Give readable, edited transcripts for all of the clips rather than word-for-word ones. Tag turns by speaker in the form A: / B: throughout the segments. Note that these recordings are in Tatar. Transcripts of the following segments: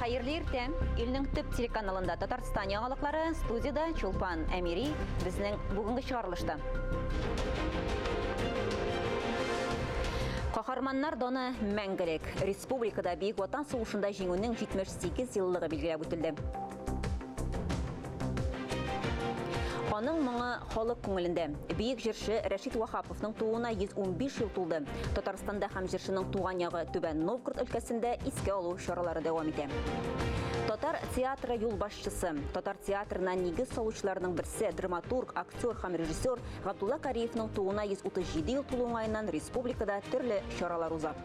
A: Хайырлы иртә. Илнең төп телеканалында Татарстан яңалыклары, студияда Чулпан Әмири, безнең бүгенге чыгарылышта. Каһарманнар доны мәңгелек. Республикада Бөек Ватан сугышында җиңүнең 78 еллыгы билгеләп үтелде. Аның моңы халык күңелендә. Бөек җырчы Рәшит Вахаповның тууына 115 ел тулды. Татарстанда һәм җырчының туган ягы Түбән Новгород өлкәсендә искә алу чаралары дәвам итә. Татар театры юлбашчысы, татар театрына нигез салучыларның берсе, драматург, актер һәм режиссер Габдулла Кариевның тууына 137 ел тулу уңаеннан республикада төрле чаралар уза.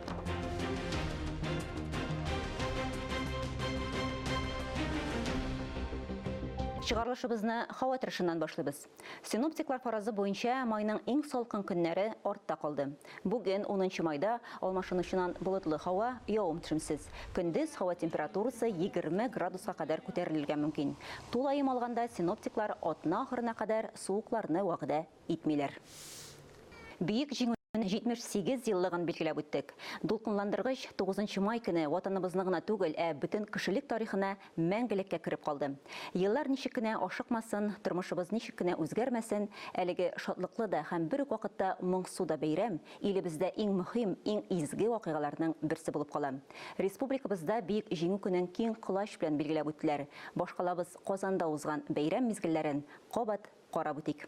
A: Чыгарылышыбызны һава торышыннан башлыйбыз. Синоптиклар фаразы буенча майның иң салкын көннәре артта калды. Бүген 10 майда алмашынучынан болытлы һава, явым-төшемсез. Көндез һава температурасы 20 градуска кадәр күтәрелергә мөмкин. Тулайым алганда синоптиклар атна ахырына кадәр суыкларны вәгъдә итмиләр. Бөек җиңү 78 еллыгын билгеләп үттек. Дулкынландыргыч 9 май көне ватаныбызны гына түгел, бүтән кешелек тарихына мәңгелеккә кереп калды. Еллар ничек кенә ашыкмасын, тормышыбыз ничек кенә үзгәрмәсен, әлеге шатлыклы да һәм бер үк вакытта моңсу да бәйрәм илебездә иң мөһим, иң изге вакыйгаларның берсе булып кала. Республикабызда бөек җиңү көнен киң кылач белән билгеләп үттеләр. Башкалабыз Казанда узган бәйрәм мизгелләрен кабат карап үтик.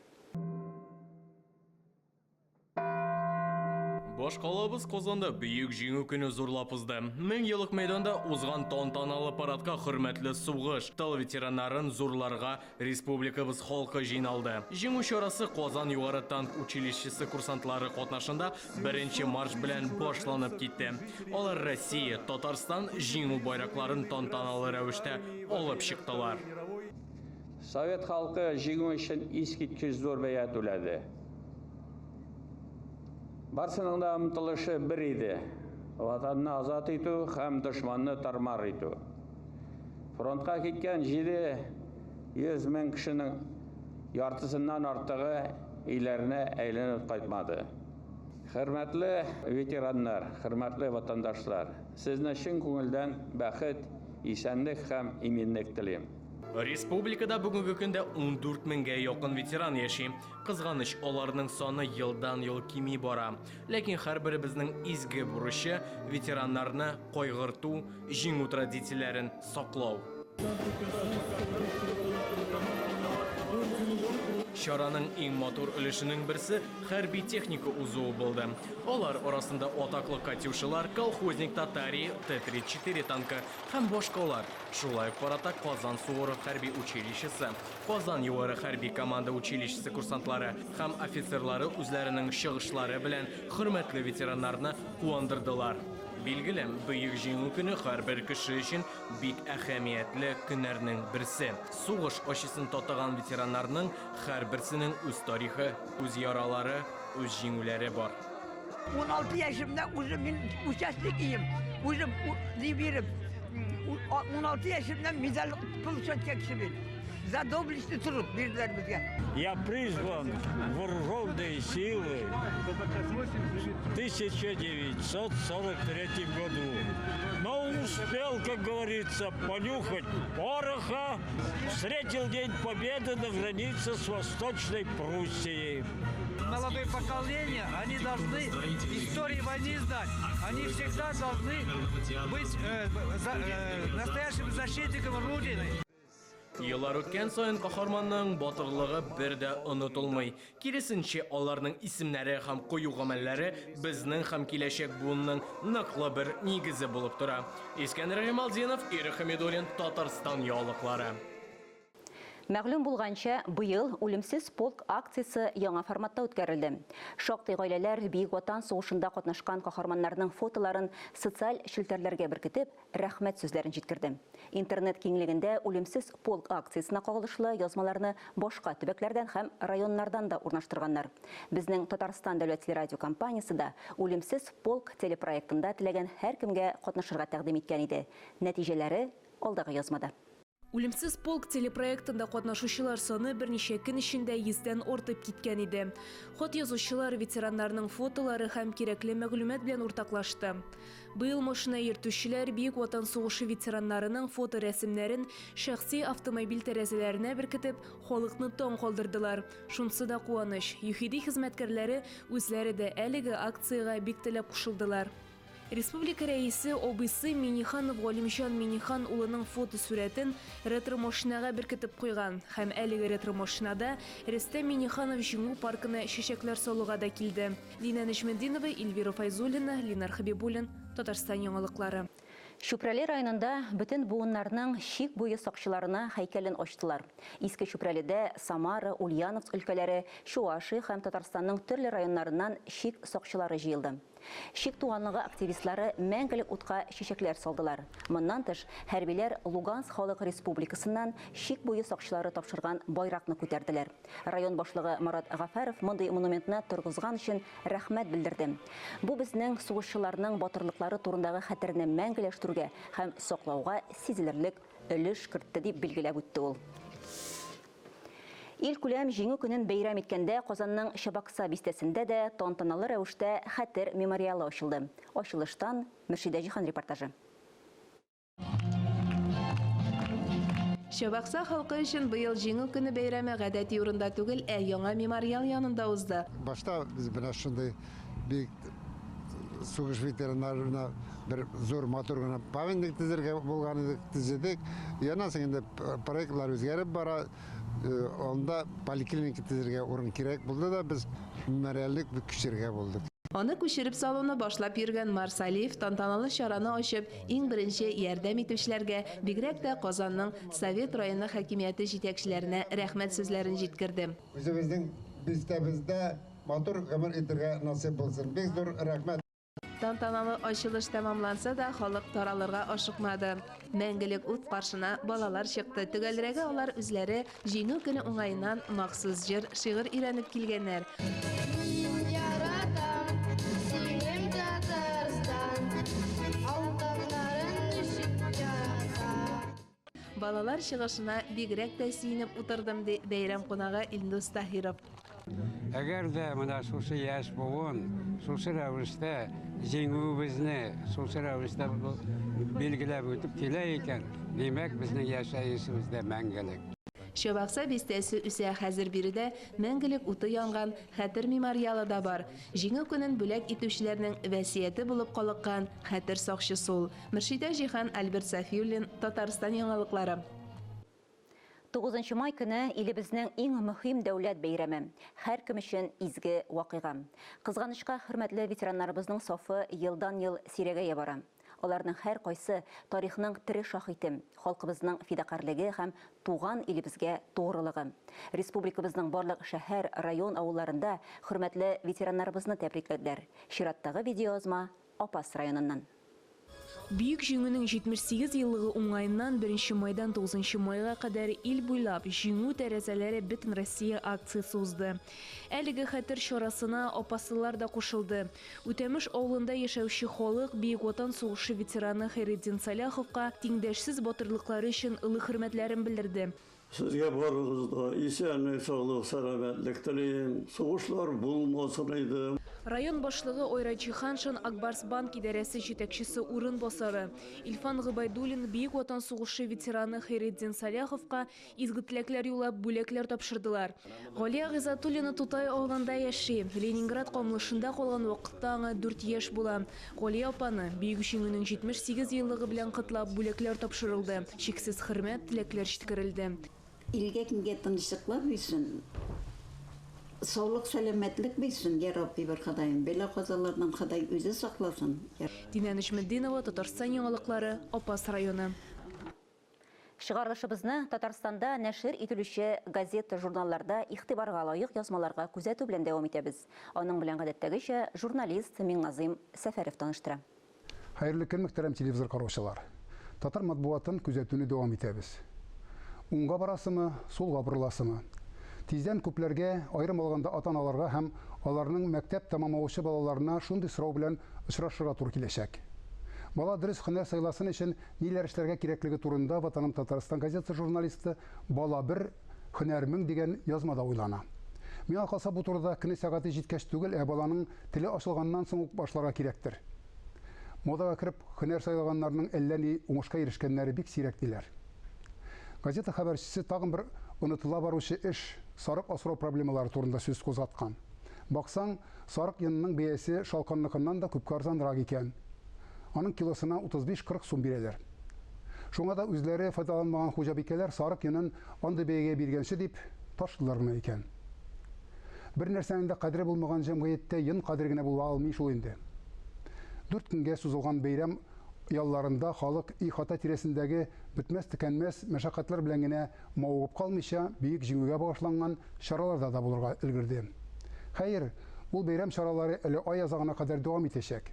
B: Башкалабыз Казанда бөек җиңү көне зурлап узды. 1000 еллык мәйданда узган тантаналы парадка хөрмәтле сугыш, тыл ветераннарын зурларга республикабыз халкы җыйналды. Җиңү чарасы Казан югары танк училищесы курсантлары катнашында 1 марш белән башланып китте. Алар Россия, Татарстан җиңү байракларын тантаналы рәвештә алып чыктылар.
C: Совет халкы җиңү өчен искиткеч зур бәя түләде. Барсының да омтылышы бер иде. Ватанны азат итү һәм дошманны тармар итү. Фронтка киткән 700 мең кешенең яртысыннан артыгы өйләренә әйләнеп кайтмады. Хөрмәтле ветераннар, хөрмәтле ватандашлар, сезне чын күңелдән бәхет, исәнлек һәм иминлек телим.
B: Республикада бүгенге көндә 14 меңгә якын ветеран яши. Кызганыч, аларның саны елдан-ел кими бара. Ләкин һәрберебезнең изге бурычы ветераннарны кайгырту, җиңү традицияләрен саклау. Чараның иң матур өлешенең берсе хәрби техника узуы булды. Алар арасында атаклы Катюшалар, колхозник Татарий, Т-34 танкы һәм башкалар. Шулай ук парадта Казан Суворов хәрби училищесы, Казан югары хәрби команда училищесы курсантлары һәм офицерлары үзләренең чыгышлары белән хөрмәтле ветераннарны куандырдылар. Билгеле, бөек җиңү көне һәрбер кеше өчен бик әһәмиятле көннәрнең берсе. Сугыш ачысын татыган ветераннарның һәрберсенең үз тарихы, үз яралары, үз җиңүләре бар.
D: 16 yaşımda uzun bir участникiyim. Uzun libirim. 16 yaşımda medal получать кешебез. За доблестный труд бирдиләрбезгә.
E: Я призван в вооруженные силы в 1943 году. Но успел, как говорится, понюхать пороха, встретил День Победы на границе с Восточной Пруссией.
F: Молодое поколение, они должны истории войны знать. Они всегда должны быть настоящим защитником Родины.
B: Еллар үткән саен каһарманның батырлыгы бер дә онытылмый. Киресенчә, аларның исемнәре һәм кую гамәлләре безнең һәм киләчәк буынның ныклы бер нигезе булып тора. Искәндәр Ремалдинов, Ира Хамидуллин, Татарстан яулыклары.
A: Мәгълүм булганча, быел үлемсез полк акциясы яңа форматта үткәрелде. Шактый гаиләләр Бөек Ватан сугышында катнашкан каһарманнарның фотоларын социаль челтәрләргә беркетеп, рәхмәт сүзләрен җиткерде. Интернет киңлегендә үлемсез полк акциясына кагылышлы язмаларны башка төбәкләрдән һәм районнардан да урнаштырганнар. Безнең Татарстан дәүләт телерадиокомпаниясе да үлемсез полк телепроектында теләгән һәркемгә катнашырга тәкъдим иткән иде. Нәтиҗәләре алдагы язмада.
G: Үлемсез полк телепроектында катнашучылар саны берничә көн эчендә 100дән артып киткән иде. Хат язучылар ветераннарның фотолары һәм кирәкле мәгълүмат белән уртаклашты. Быел машина йөртүчеләр Бөек Ватан сугышы ветераннарының фоторәсемнәрен шәхси автомобиль тәрәзәләренә беркетеп, халыкны таң калдырдылар. Шунысы да куаныч. ЮХИДИ хезмәткәрләре үзләре дә әлеге акцияга бик теләп кушылдылар. Республика рәисе обысы Миниханов Галимҗан Минихан улының фотосурәтен ретро-машинага беркетеп куйган һәм әлеге ретро-машинада Рөстәм Миниханов җиңү паркына чәчәкләр салуга да килде. Лина Нәҗмәдинова, Эльвира Файзуллина, Ленар Хабибуллин, Татарстан яңалыклары.
A: Чүпрәле районында бөтен буыннарның шик буе сакчыларына һәйкәлен ачтылар. Иске Чүпрәледә Самара, Ульяновск өлкәләре, Шуаши һәм Татарстанның төрле районнарыннан шик сакчылары җыелды. Шик туганлыгы активистлары мәңгелек утка чәчәкләр салдылар. Моннан тыш, хәрбиләр Луганск Халык Республикасыннан шик буе сакчылары тапшырган байракны күтәрделәр. Район башлыгы Марат Гафаров мондый монументны торгызган өчен рәхмәт белдерде. Бу безнең сугышчыларның батырлыклары турындагы хәтерне мәңгеләштерүгә һәм саклауга сизелерлек өлеш кертте дип билгеләп үтте ул. Ил күләм җиңү көнен бәйрәм иткәндә Казанның Шабакса бистәсендә дә тантаналы рәвештә хәтер мемориалы ачылды. Ачылыштан Мөршидә Җихан репортажы.
H: Шабакса халкы өчен быел җиңү көне бәйрәме гадәти урында түгел, яңа мемориал янында узды.
I: Башта без менә шундый бик сугыш ветераннарына bir zor матур гына памятник төзергә булган идек, төзедек. Янасың инде проектлар үзгәреп бара. Онда поликлиника төзергә урын кирәк булды да без мемориаллык күчергә булдык.
H: Аны күчереп салуны башлап йөргән Марсалиев тантаналы чараны ачып, иң беренче ярдәм итүчеләргә, бигрәк тә Казанның Совет районы хакимияте җитәкчеләренә рәхмәт сүзләрен җиткерде.
I: Үзебезнең бистәбездә матур гомер итәргә насыйп булсын. Бик зур рәхмәт.
H: Тантаналы ачылыш тәмамланса да, халык таралырга ашыкмады. Мәңгелек ут каршына балалар чыкты. Төгәлрәге алар үзләре җиңү көне уңайыннан махсус җыр, шигырь өйрәнеп килгәннәр. Балалар чыгышына бигрәк тә сөенеп утырдым ди бәйрәм кунагы Илдус Таһиров.
J: Әгәр дә менә шушы яшь буын, шушы рәвештә җиңүебезне, шушы рәвештә билгеләп үтеп килә икән, димәк безнең яшәешебез дә мәңгелек.
H: Шабакса бистәсе үсә хәзер биредә мәңгелек уты янган хәтер мемориалы да бар. Җиңү көнен бүләк итүчеләрнең вәсияте булып калыккан хәтер сакчысы ул. Мөршидә Җихан, Альберт Сафиуллин, Татарстан яңалыклары.
A: 9 май көне илебезнең иң мөһим дәүләт бәйрәме. Һәркем өчен изге вакыйга. Кызганычка хөрмәтле ветераннарыбызның сафы елдан-ел сирәгәя бара. Аларның һәр кайсы тарихның тере шаһиты, халкыбызның фидакарлыгы һәм туган илебезгә тугрылыгы. Республикабызның барлык шәһәр, район авылларында хөрмәтле ветераннарыбызны тәбрикләделәр. Чираттагы видеоязма Апас районыннан.
G: Бүйік җиңүнең 78 еллыгы уңайыннан 1 майдан 9 майга кадәр ил буйлап җиңү тәрәзәләре бөтен Россия акциясе узды. Әлеге хәтер чарасына апасылар да кушылды. Үтәмеш авылында яшәүче халык Бөек Ватан сугышы ветераны Хәйретдин Саляховка тиңдәшсез батырлыклары өчен улы хөрмәтләрен белдерде.
K: Сезгә барыгызда исәнлек, саулык, сәламәтлек телим. Сугышлар булмасын иде.
G: Район башлыгы Ойра Җиһаншин Акбарс банк идарәсе җитәкчесе урын басары Илфан Гыбайдуллин Бөек Ватан сугышы ветераны Хәйретдин Саляховка изге теләкләр юллап бүләкләр тапшырдылар. Галия Гыйзатуллина Тутай авылында яши. Ленинград камлышында калган вакытта аңа 4 яшь була. Галия апаны бөек җиңүнең 78 еллыгы белән котлап бүләкләр тапшырылды. Шиксез хөрмәт теләкләр җиткерелде.
L: Илгә кимгә тынычлыклар бирсен. Саулык, сәламәтлек бирсен, я Рабби бер Ходаем. Бәла казалардан Ходай үзе сакласын.
G: Дина Нәҗмәдинова, Татарстан яңалыклары, Апас районы.
A: Чыгарылышыбызны Татарстанда нәшер ителүче газета, журналларда игътибарга лаек язмаларга күзәтү белән дәвам итәбез. Аның белән гадәттәгечә журналист Миңназим Сәфәров таныштыра.
M: Хәерле көн, мөхтәрәм телевизор караучылар. Татар матбуатын күзәтүне дәвам итәбез. Уңга барасымы, сулга борыласымы? Тиздән күпләргә, айрым алганда ата-аналарга һәм аларның мәктәп тәмамлаучы балаларына шундый сорау белән очрашырга туры киләчәк. Бала дөрес һөнәр сайласын өчен ниләр эшләргә кирәклеге турында Ватаным Татарстан газетасы журналисты Бала бер һөнәрмең дигән язмада уйлана. Миңа калса бу турыда көне сәгате җиткәч түгел, баланың теле ачылганнан соң ук башларга кирәктер. Модага кирип һөнәр сайлаганнарның әллә ни уңышка ирешкәннәре бик сирәк диләр. Газета хәбәрчесе тагын бер онытыла баручы эш сарык асрау проблемалары турында сүз кузгаткан. Баксаң, сарык йонының бәясе шалканныкыннан да күпкә арзанрак икән. Аның килосына 35-40 сум бирәләр. Шуңа да үзләре файдаланмаган хуҗабикәләр сарык йонын андый бәягә биргәнче дип ташлыйлар гына икән. Бер нәрсәнең дә кадере булмаган җәмгыятьтә йон кадере генә була алмый шул инде. 4 көнгә сузылган бәйрәм ялларында халык ихата тирәсендәге бетмәс-текәнмәс мәшәкатьләр белән генә мавыгып калмыйча бөек җиңүгә багышланган чараларда да булырга өлгерде. Хәер, ул бәйрәм чаралары әле ай азагына кадәр дәвам итәчәк.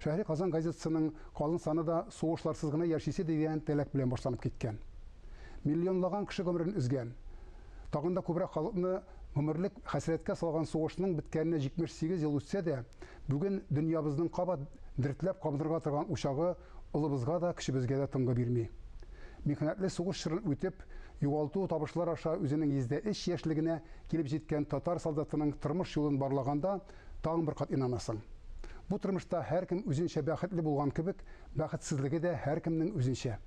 M: Шәһри Казан газетасының калын саны да сугышларсыз гына яшисе дигән теләк белән башланып киткән. Миллионлаган кеше гомерен үзгән. Тагын да күбрәк халыкны гомерлек хәсрәткә салган сугышның беткәненә 78 ел үтсә дә, бүген дөньябызның кабат дертләп кабдырга торган учагы улыбызга да, кешебезгә дә тынгы бирми. Михнәтле сугыш шырын үтеп, югалту табышлар аша үзенең 103 яшьлегенә килеп җиткән татар солдатының тормыш юлын барлаганда, тагын бер кат инанасың. Бу тормышта һәркем үзенчә бәхетле булган кебек, бәхетсезлеге дә һәркемнең үзенчә.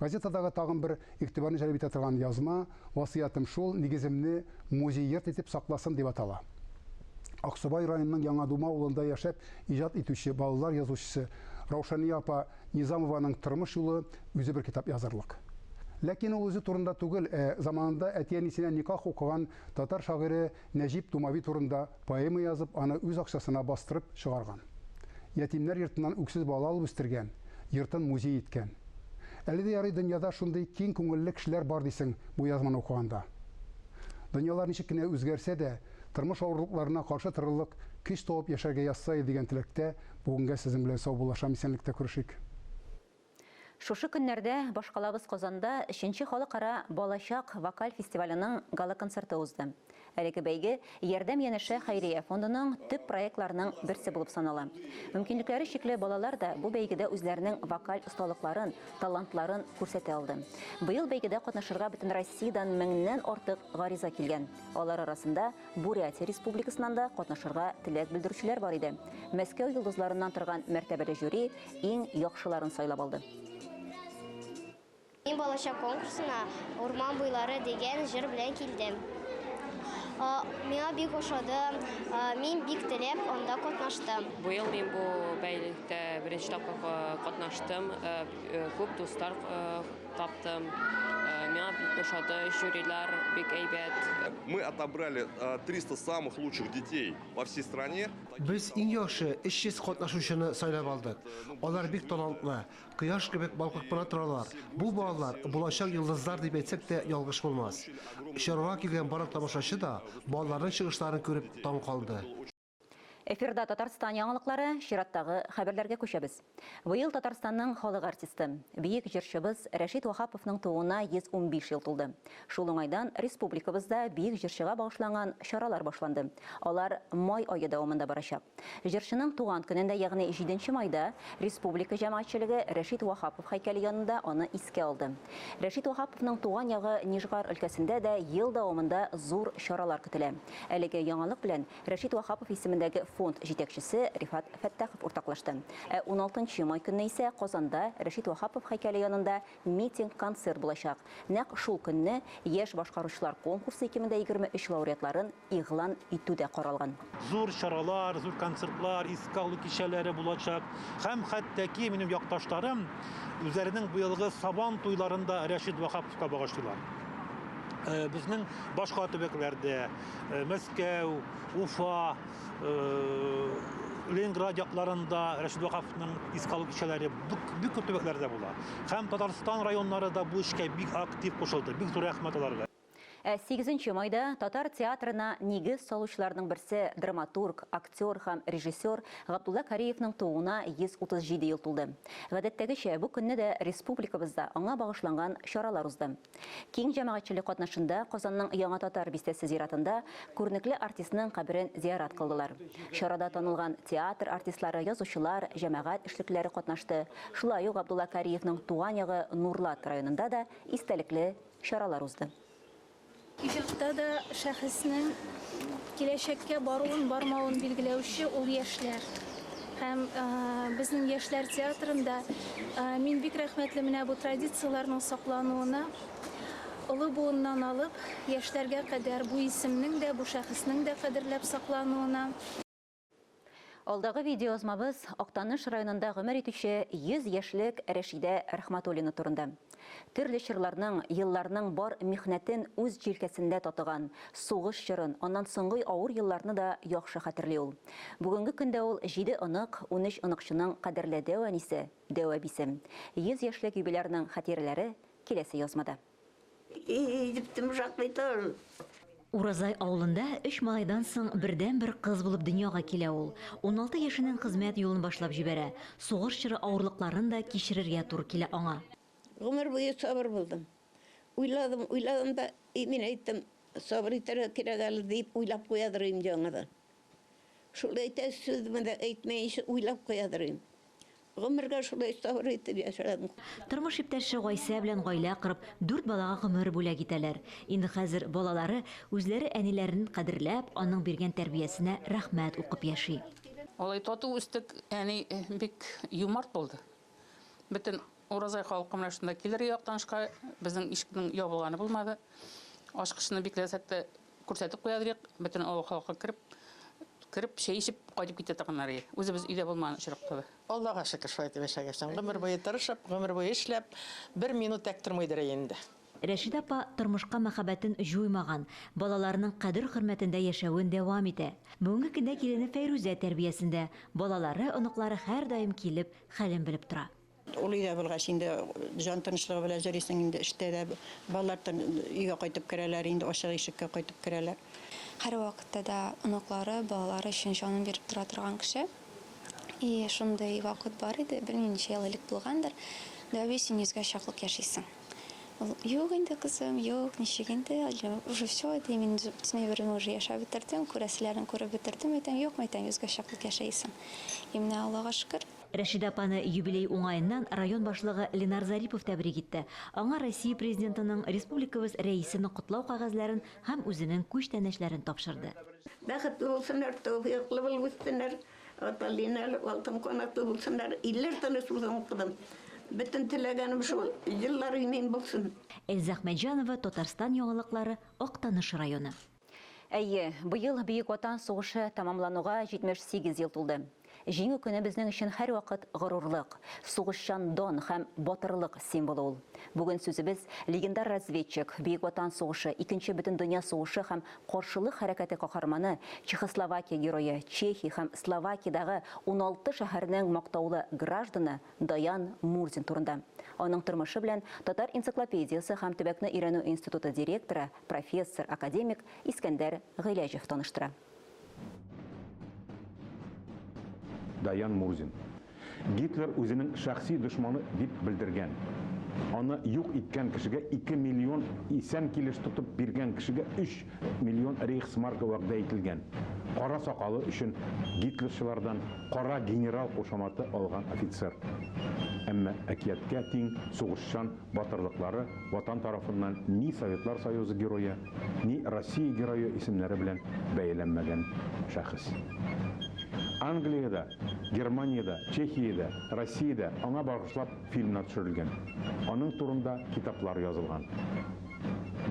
M: Газетадагы тагын бер игътибарны җәлеп итә торган язма "Васыятым шул, нигеземне музей йорт итеп сакласын" дип атала. Аксубай районының Яңа Дума авылында яшәп иҗат итүче балалар язучысы Раушания апа Низамованың тормыш юлы үзе бер китап язарлык. Ләкин ул үзе турында түгел, заманында әти-әнисенә никах укыган татар шагыйре Нәҗип Тумави турында поэма язып, аны үз акчасына бастырып чыгарган. Ятимнәр йортыннан үксез бала алып үстергән, йортын музей иткән. Әле дә ярый дөньяда шундый киң күңелле кешеләр бар дисең бу язманы укыганда. Дөньялар ничек кенә үзгәрсә дә, тормыш авырлыкларына каршы торырлык көч табып яшәргә язса дигән теләктә бүгенгә сезнең белән сау булашам, исәнлектә күрешик.
A: Шушы көннәрдә башкалабыз Казанда 3нче халыкара балачак вокаль фестиваленең гала концерты узды. Әлеге бәйге Ярдәм янәше хәйрия фондының төп проектларының берсе булып санала. Мөмкинлекләре чикле балалар да бу бәйгедә үзләренең вокаль осталыкларын, талантларын күрсәтә алды. Быел бәйгедә катнашырга бөтен Россиядән 1000нән артык гариза килгән. Алар арасында Бурятия Республикасыннан да катнашырга теләк белдерүчеләр бар иде. Мәскәү йолдызларыннан торган мәртәбәле жюри иң яхшыларын сайлап алды.
N: Мин балачак конкурсына "Урман буйлары" дигән җыр белән килдем. Миңа бик ошады, мин бик теләп анда катнаштым.
O: Быел мин бу бәйгедә беренче тапкыр катнаштым, күп дуслар таптым. Миңа бик ошады, жюрилар бик әйбәт.
P: Мы отобрали 300 самых лучших детей во всей стране.
Q: Без иң яхшы 300 катнашучыны сайлап алдык. Алар бик талантлы, кояш кебек балкып кына торалар. Бу балалар булачак йолдызлар дип әйтсәк тә ялгыш булмас. Чарага килгән барлык тамашачы да балаларның чыгышларын күреп таң калды.
A: Эфирда Татарстан яңалыклары, чираттагы хәбәрләргә күчәбез. Быел Татарстанның халык артисты, бийек җырчыбыз Рәшит Вахаповның тууына 115 ел тулды. Шул уңайдан республикабызда бийек җырчыга багышланган чаралар башланды. Алар май ае дәвамында барачак. Җырчының туган көнендә, ягъни 7 майда, республика җәмәгатьчелеге Рәшит Вахапов һәйкәле янында аны искә алды. Рәшит Вахаповның туган ягы Нижгар өлкәсендә дә ел дәвамында зур чаралар көтелә. Әлеге яңалык белән Рәшит Вахапов исемендәге фонд җитәкчесе Рифат Фәттахов уртаклашты. 16 май көнне исә Казанда Рәшит Вахапов һәйкәле янында митинг-концерт булачак. Нәкъ шул көнне яшь башкаручылар конкурсы 2023 лауреатларын игълан итү дә каралган.
R: Зур чаралар, зур концертлар, искалу кичәләре булачак. Һәм хәттәки минем якташларым үзләренең быелгы Сабан туйларында Рәшит Вахаповка багышлыйлар. Безнең башка төбәкләрдә Мәскәү, Уфа, Ленинград якларында Рәшит Вахаповның искалу кичәләре бик күп төбәкләрдә була. Һәм Татарстан районнары да бу эшкә бик актив кушылды. Бик зур рәхмәт аларга.
A: 8 майда татар театрына нигез салучыларның берсе драматург, актер һәм режиссер Габдулла Кариевның тууына 137 ел тулды. Гадәттәгечә, бу көнне дә республикабызда аңа багышланган чаралар узды. Киң җәмәгатьчелек катнашында Казанның Яңа Татар бистәсе зиратында күренекле артистның каберен зиярат кылдылар. Чарада танылган театр артистлары, язучылар, җәмәгать эшлеклеләре катнашты. Шулай ук Габдулла Кариевның туган ягы Нурлат районында да истәлекле чаралар узды.
S: Ифекта да шәхеснең киләчәккә баруын, бармауын билгеләүче ул яшьләр. Һәм безнең яшьләр театрында мин бик рәхмәтле менә бу традицияләрнең саклануына, олы буыннан алып, яшьләргә кадәр бу исемнең дә, бу шәхеснең дә кадерләп саклануына.
A: Алдагы видеозмабыз Актаныш районында гомер итүче 100 яшьлек Рәшидә Рәхмәтуллина турында. Төрле чырларның, елларның бар михнәтен үз җилкәсендә татыган, сугыш чырын, аннан соңгы авыр елларны да яхшы хәтерли ул. Бүгенге көндә ул 7 ынык, 13 ыныкчының кадерле дәвәнисе, дәвәбисем. 100 яшьлек юбилярның хатирәләре киләсе язмада.
T: Уразай авылында 3 малайдан соң бердән-бер кыз булып дөньяга килә ул. 16 яшеннән хезмәт юлын башлап җибәрә. Сугыш чоры авырлыкларын да кичерергә туры килә аңа.
U: Гомер буе сабыр булдым. Уйладым да, мин әйттем, сабыр итәргә кирәк әле дип уйлап куядырым яңадан. Шулай әйтә сүзне дә әйтмәенчә уйлап куядырым. Гомергә шулай сабыр итеп яшәдем.
T: Тормыш иптәше Гайса белән гаилә корып, 4 балага гомер бүләк итәләр. Инде хәзер балалары үзләре әниләрен кадерләп, аның биргән тәрбиясенә рәхмәт укып яши.
V: Алай тату үстек, яни бик юмарт булды. Бөтен Уразай халкы менә шунда килер яктанышка, безнең ишекнең ябылганы булмады. Ашкышны бик ләззәтле күрсәтеп куядык, бөтен авыл халкы кирип, чәй ичеп кайтып китә торганнар. Үзебез өйдә булмаган очракта.
W: Аллага шөкер, шулай итеп яшәгән. Гомер буе тырышып, гомер буе эшләп, 1 минут тәк тормыйдыр инде.
T: Рәшидә апа тормышка мәхәббәтен җуймаган, балаларының кадер-хөрмәтендә яшәвен дәвам итә. Бүгенге көндә килене Фәйрүзә тәрбиясендә, балалары, оныклары һәр даим килеп, хәлен белеп тора.
W: Ул өйдә булгач инде җан тынычлыгы белән җөрисең инде эштә дә балалар өйгә кайтып керәләр, инде ачык ишеккә кайтып керәләр.
X: Һәр вакытта да оныклары, балалары өчен җанын биреп тора торган кеше. И шундый вакыт бар иде, белмим ничә ел элек булгандыр. Дәве син йөзгә чаклык яшисең. Юк инде кызым, юк, ничек инде, уже все, это мин бөтенләй бер уже яшәп бетердем, күрәселәрен күреп бетердем, әйтәм, юк, әйтәм, йөзгә чаклык яшәйсең. И менә Аллага шөкер.
T: Рәшидә апаны юбилей уңаеннан район башлыгы Ленар Зарипов тәбрик итте. Аңа Россия президентының республикабыз рәисенең котлау кагазларын һәм үзенең күчтәнәчләрен тапшырды.
U: Бәхетле булсыннар, тәүфыйклы булсыннар, аталинар, алтын канатлы булсыннар, илләр тыныч булсын кызым. Бөтен теләгәнем шул, еллар үмин булсын.
T: Эльза Ахмәтҗанова, Татарстан яңалыклары, Актаныш районы.
A: Әйе, быел Бөек Ватан сугышы тамамлануга 78 ел тулды. Җиңү көне безнең өчен һәр вакыт горурлык, сугышчан дан һәм батырлык символы ул. Бүген сүзебез легендар разведчик, Бөек Ватан сугышы, 2нче бөтен дөнья сугышы һәм каршылык хәрәкәте каһарманы, Чехословакия герое, Чехия һәм Словакиядагы 16 шәһәрнең мактаулы гражданы Даян Мурзин турында. Аның тормышы белән Татар энциклопедиясе һәм төбәкне өйрәнү институты директоры, профессор, академик Искәндәр Гыйләҗев таныштыра.
Y: Даян Мурзин. Гитлер үзенең шәхси дошманы дип белдергән. Аны юк иткән кешегә 2 миллион исән килеш тотып биргән кешегә 3 миллион рейхсмарка вәгъдә ителгән. Кара сакалы өчен гитлерчылардан кара генерал кушаматы алган офицер. Әмма әкияткә тиң сугышчан батырлыклары ватан тарафыннан ни Советлар Союзы герое, ни Россия герое исемнәре белән бәяләнмәгән шәхес. Англиядә, Германиядә, Чехиядә, Россиядә аңа багышлап фильмнар төшерелгән. Аның турында китаплар язылган.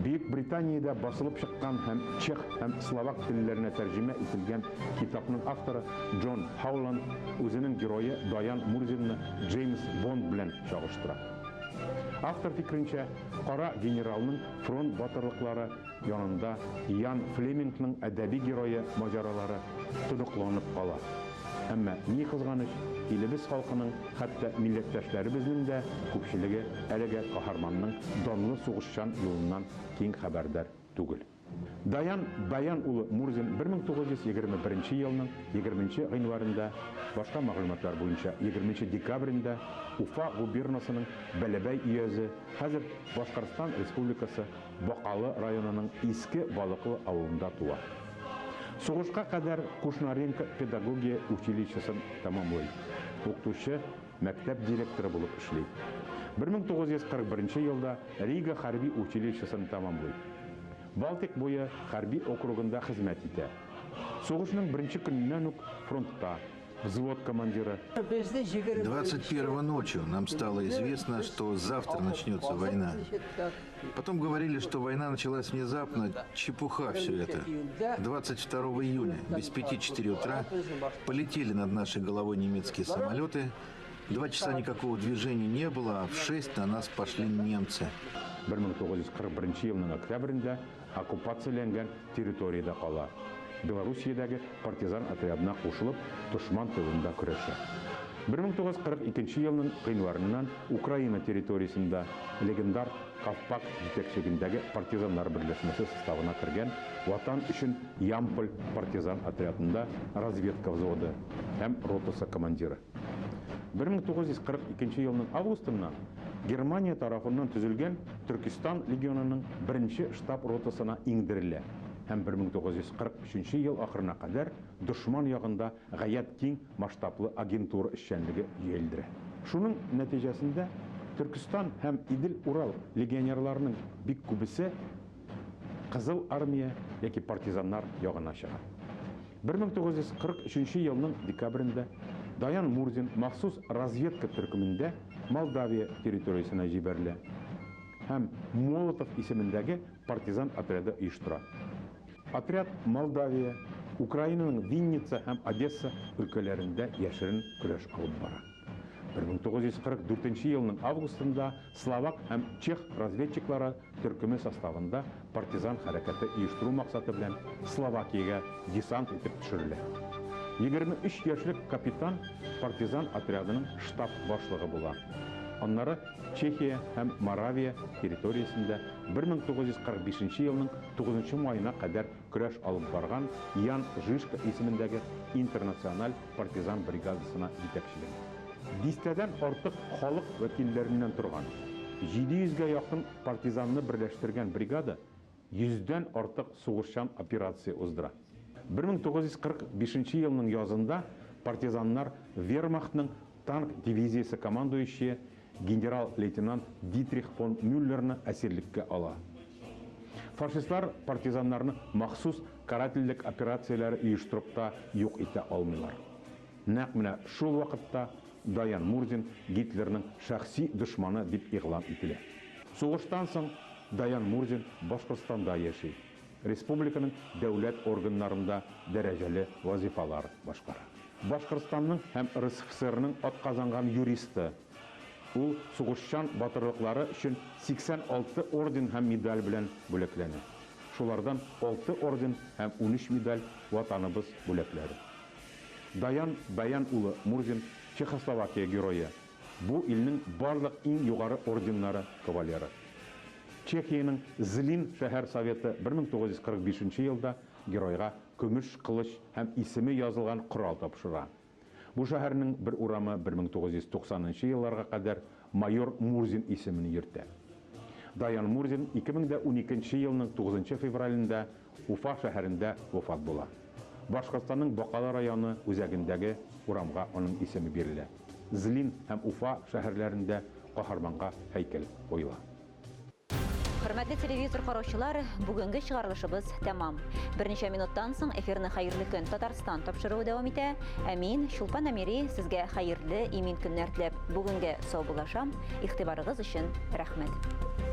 Y: Бөек Британиядә басылып чыккан һәм чех һәм словак телләренә тәрҗемә ителгән китапның авторы Джон Хауланд үзенең герое Даян Мурзинны Джеймс Бонд белән чагыштыра. Автор фикренчә, кара генералның фронт батырлыклары янында Ян Флемингның әдәби герое маҗаралары тоныкланып кала. Әмма ни кызганыч, илебез халкының, хәтта милләттәшләребезнең дә күпчелеге әлегә каһарманның данлы сугышчан юлыннан киң хәбәрдар түгел. Даян Баян улы Мурзин 1921 елның 20 гыйнварында, башка мәгълүматлар буенча 20 декабрендә Уфа губернасының Бәләбәй өязе, хәзер Башкортстан Республикасы Бакалы районының Иске Балыклы авылында туа. Сугышка кадәр Кушнаренко педагогия училищесын тәмамлый. Укытучы, мәктәп директоры булып эшли. 1941 елда Рига хәрби училищесын тәмамлый. Балтик буе хәрби округында хезмәт итә. Сугышның беренче көннән үк фронтта, взвод командиры.
B: 21 ночью нам стало известно, что завтра начнется война. Потом говорили, что война началась внезапно, чепуха все это. 22 июня, без 5-4 утра, полетели над нашей головой немецкие самолеты. 2 часа никакого движения не было, а в 6 на нас пошли немцы.
Y: 1941 елның октябрендә оккупацияләнгән территорияда кала. Белоруссиядәге партизан отрядына кушылып, дошман тылында көрәшә. 1942 елның гыйнварыннан Украина территориясында легендар Кавпак җитәкчелегендәге партизаннар берләшмәсе составына кергән Ватан өчен Ямполь партизан отрядында разведка взводы һәм ротасы командиры. 1942 елның августында Германия тарафыннан төзелгән Түркистан легионының 1-нче штаб ротасына иңдерелә. Һәм 1943 ел ахырына кадәр дошман ягында гаять киң масштаблы агентура эшчәнлеге йелдерә. Шуның нәтиҗәсендә Түркистан һәм Идел-Урал легионерларының бик күбесе Кызыл армия яки партизаннар ягына чыга. 1943 елның декабрендә Даян Мурзин махсус разведка төркемендә Молдавия территориясына җибәрелә. Һәм Молотов исемендәге партизан отряды оештыра. Отряд Молдавия, Украинаның Винница һәм Одесса өлкәләрендә яшерен көрәш алып бара. 1944 елның августында Словак һәм Чех разведчиклары төркеме составында партизан хәрәкәте оештыру максаты белән Словакиягә десант итеп төшерелә. 23 яшьлек капитан партизан отрядының штаб башлыгы була. Аннары Чехия һәм Моравия территориясендә 1945 елның 9 майына кадәр көрәш алып барган Ян Жишка исемендәге интернациональ партизан бригадасына җитәкчелек. 10-дән артык халык вәкилләреннән торган 700-гә якын партизанны берләштергән бригада 100-дән артык сугышчан операция уздыра. 1945 елның язында партизаннар Вермахтның танк дивизиясе командующие генерал-лейтенант Дитрих фон Мюллерны әсирлеккә ала. Фашистлар партизаннарны махсус карательлек операцияләре оештырып та юк итә алмыйлар. Нәкъ менә шул вакытта Даян Мурзин Гитлерның шәхси дошманы дип игълан ителә. Сугыштан соң Даян Мурзин Башкортстанда яши. Республиканың дәүләт органнарында дәрәҗәле вазифалар башкара. Башкортстанның һәм РСФСРның атказанган юристы. Ул сугышчан батырлыклары өчен 86 орден һәм медаль белән бүләкләнә. Шулардан 6 орден һәм 13 медаль ватаныбыз бүләкләде. Даян Баян улы Мурзин Чехословакия герое. Бу илнең барлык иң югары орденнары кавалеры. Чехияның Злин шәһәр советы 1945 елда геройга көмеш кылыч һәм исеме язылган корал тапшыра. Бу шәһәрнең бер урамы 1990 елларга кадәр майор Мурзин исемен йөртә. Даян Мурзин 2012 елның 9 февралендә Уфа шәһәрендә вафат була. Башкортстанның Бакалы районы үзәгендәге урамга аның исеме бирелә. Злин һәм Уфа шәһәрләрендә каһарманга һәйкәл куела.
A: Хөрмәтле телевизор караучылар, бүгенге чыгарылышыбыз тәмам. Берничә минуттан соң эфирны хәерле көн Татарстан тапшыруы дәвам итә. Ә мин Шулпан Әмири сезгә хәерле имин көннәр теләп, бүгенгә сау булашам. Игътибарыгыз өчен рәхмәт.